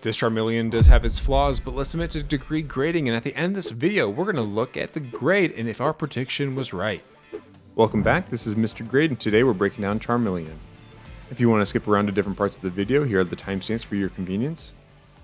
This Charmeleon does have its flaws, but let's submit to degree grading, and at the end of this video, we're going to look at the grade and if our prediction was right. Welcome back, this is Mr. Grade, and today we're breaking down Charmeleon. If you want to skip around to different parts of the video, here are the timestamps for your convenience.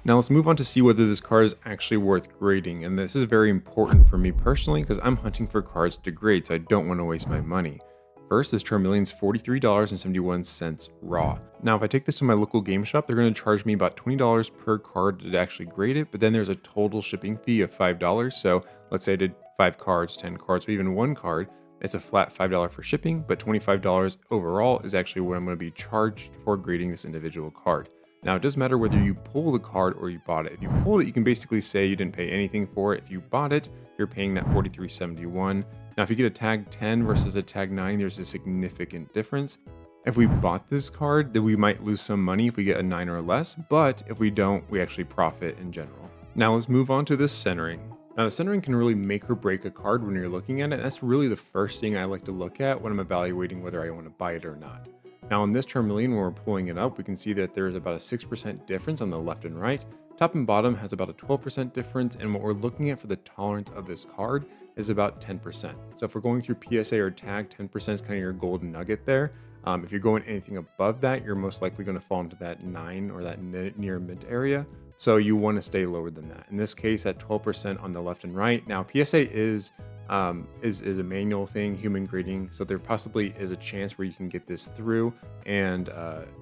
Now let's move on to see whether this card is actually worth grading, and this is very important for me personally because I'm hunting for cards to grade, so I don't want to waste my money. First, this Charmeleon's $43.71 raw. Now, if I take this to my local game shop, they're going to charge me about $20 per card to actually grade it, but then there's a total shipping fee of $5. So let's say I did 5 cards, 10 cards, or even 1 card. It's a flat $5 for shipping, but $25 overall is actually what I'm going to be charged for grading this individual card. Now, it doesn't matter whether you pull the card or you bought it. If you pulled it, you can basically say you didn't pay anything for it. If you bought it, you're paying that $43.71. Now, if you get a tag 10 versus a tag 9, there's a significant difference. If we bought this card, then we might lose some money if we get a 9 or less, but if we don't, we actually profit in general. Now, let's move on to the centering. Now, the centering can really make or break a card when you're looking at it. That's really the first thing I like to look at when I'm evaluating whether I want to buy it or not. Now, on this Charmeleon, when we're pulling it up, we can see that there's about a 6% difference on the left and right. Top and bottom has about a 12% difference, and what we're looking at for the tolerance of this card is about 10%. So if we're going through PSA or tag, 10% is kind of your golden nugget there. If you're going anything above that, you're most likely going to fall into that 9 or that near mid area. So you want to stay lower than that. In this case, at 12% on the left and right. Now, PSA is a manual thing, human grading. So there possibly is a chance where you can get this through and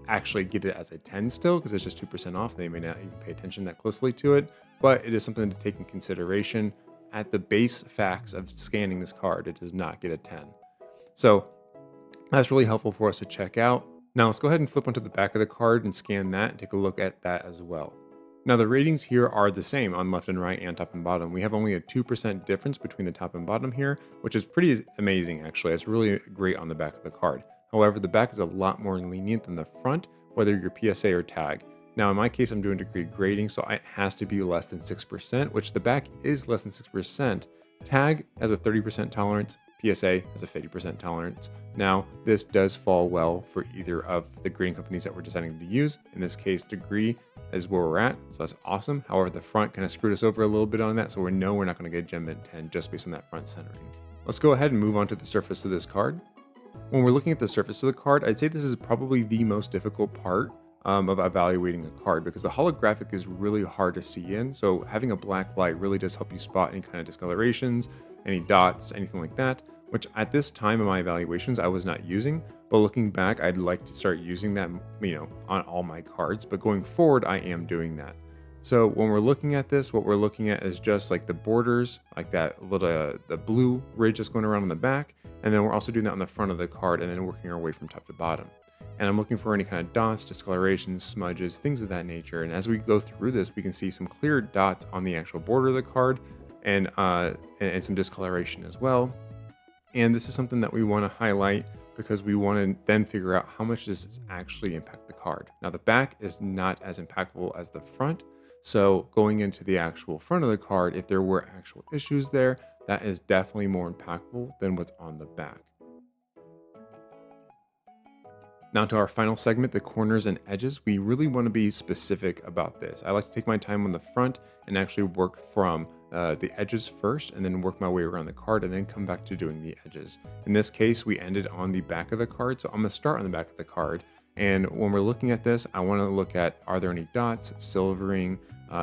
actually get it as a 10 still, because it's just 2% off. They may not even pay attention that closely to it, but it is something to take in consideration. At the base facts of scanning this card, it does not get a 10. So that's really helpful for us to check out. Now let's go ahead and flip onto the back of the card and scan that and take a look at that as well. Now the ratings here are the same on left and right and top and bottom. We have only a 2% difference between the top and bottom here, which is pretty amazing actually. It's really great on the back of the card. However, the back is a lot more lenient than the front, whether you're PSA or tag. Now in my case, I'm doing degree grading, so it has to be less than 6%, which the back is less than 6%. Tag has a 30% tolerance, PSA has a 50% tolerance. Now, this does fall well for either of the grading companies that we're deciding to use. In this case, Degree is where we're at, so that's awesome. However, the front kind of screwed us over a little bit on that, so we know we're not going to get Gem Mint 10 just based on that front centering. Let's go ahead and move on to the surface of this card. When we're looking at the surface of the card, I'd say this is probably the most difficult part of evaluating a card, because the holographic is really hard to see in. So having a black light really does help you spot any kind of discolorations, any dots, anything like that, which at this time in my evaluations I was not using, but looking back I'd like to start using that, on all my cards, but going forward I am doing that. So when we're looking at this, what we're looking at is just like the borders, like that little the blue ridge that's going around on the back, and then we're also doing that on the front of the card and then working our way from top to bottom. And I'm looking for any kind of dots, discolorations, smudges, things of that nature. And as we go through this, we can see some clear dots on the actual border of the card and some discoloration as well. And this is something that we want to highlight because we want to then figure out how much does this actually impact the card. Now the back is not as impactful as the front. So going into the actual front of the card, if there were actual issues there, that is definitely more impactful than what's on the back. Now to our final segment, the corners and edges. We really want to be specific about this. I like to take my time on the front and actually work from the edges first and then work my way around the card and then come back to doing the edges. In this case, we ended on the back of the card, so I'm going to start on the back of the card. And when we're looking at this, I want to look at, are there any dots, silvering,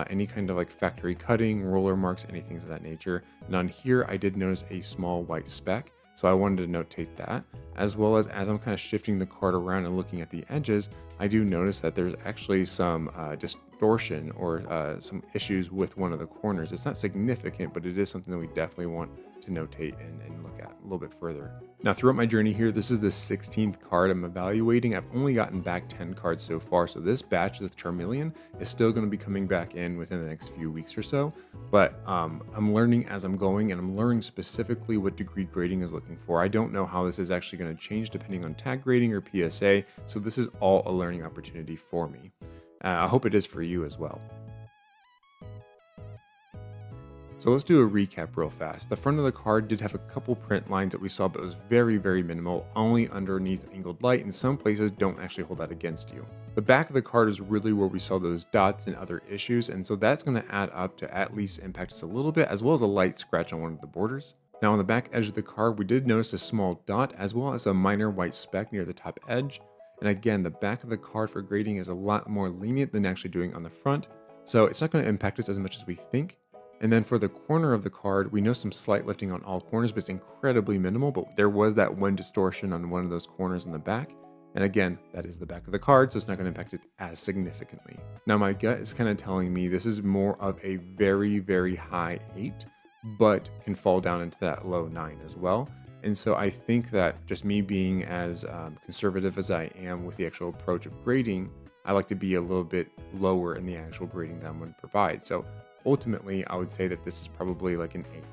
any kind of like factory cutting, roller marks, anything of that nature. And on here, I did notice a small white speck. So I wanted to notate that, as well as I'm kind of shifting the card around and looking at the edges, I do notice that there's actually some distortion or some issues with one of the corners. It's not significant, but it is something that we definitely want to notate and look at a little bit further. Now, throughout my journey here, this is the 16th card I'm evaluating. I've only gotten back 10 cards so far, so this batch with Charmeleon is still going to be coming back in within the next few weeks or so. But I'm learning as I'm going, and I'm learning specifically what degree grading is looking for. I don't know how this is actually going to change depending on tag grading or PSA, so this is all a learning opportunity for me. I hope it is for you as well. So let's do a recap real fast. The front of the card did have a couple print lines that we saw, but it was very, very minimal, only underneath angled light, and some places don't actually hold that against you. The back of the card is really where we saw those dots and other issues, and so that's going to add up to at least impact us a little bit, as well as a light scratch on one of the borders. Now on the back edge of the card, we did notice a small dot, as well as a minor white speck near the top edge. And again, the back of the card for grading is a lot more lenient than actually doing on the front, so it's not going to impact us as much as we think. And then for the corner of the card, we know some slight lifting on all corners, but it's incredibly minimal, but there was that one distortion on one of those corners in the back. And again, that is the back of the card, so it's not going to impact it as significantly. Now my gut is kind of telling me this is more of a very, very high 8, but can fall down into that low 9 as well. And so I think that just me being as conservative as I am with the actual approach of grading, I like to be a little bit lower in the actual grading that I'm going to provide. So ultimately, I would say that this is probably like an 8.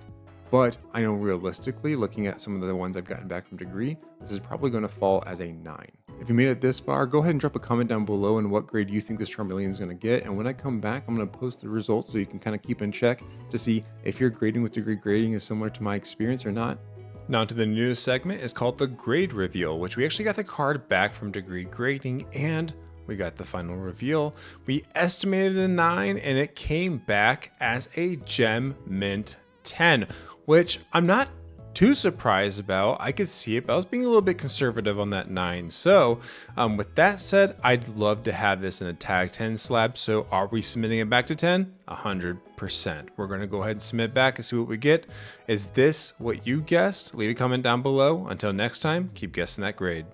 But I know realistically, looking at some of the ones I've gotten back from Degree, this is probably going to fall as a 9. If you made it this far, go ahead and drop a comment down below on what grade you think this Charmeleon is going to get. And when I come back, I'm going to post the results so you can kind of keep in check to see if your grading with Degree Grading is similar to my experience or not. Now to the newest segment is called the grade reveal, which we actually got the card back from Degree Grading and we got the final reveal. We estimated a 9 and it came back as a Gem Mint 10, which I'm not too surprised about. I could see it, but I was being a little bit conservative on that 9. So with that said, I'd love to have this in a tag 10 slab. So are we submitting it back to 10? 100%. We're going to go ahead and submit back and see what we get. Is this what you guessed? Leave a comment down below. Until next time, keep guessing that grade.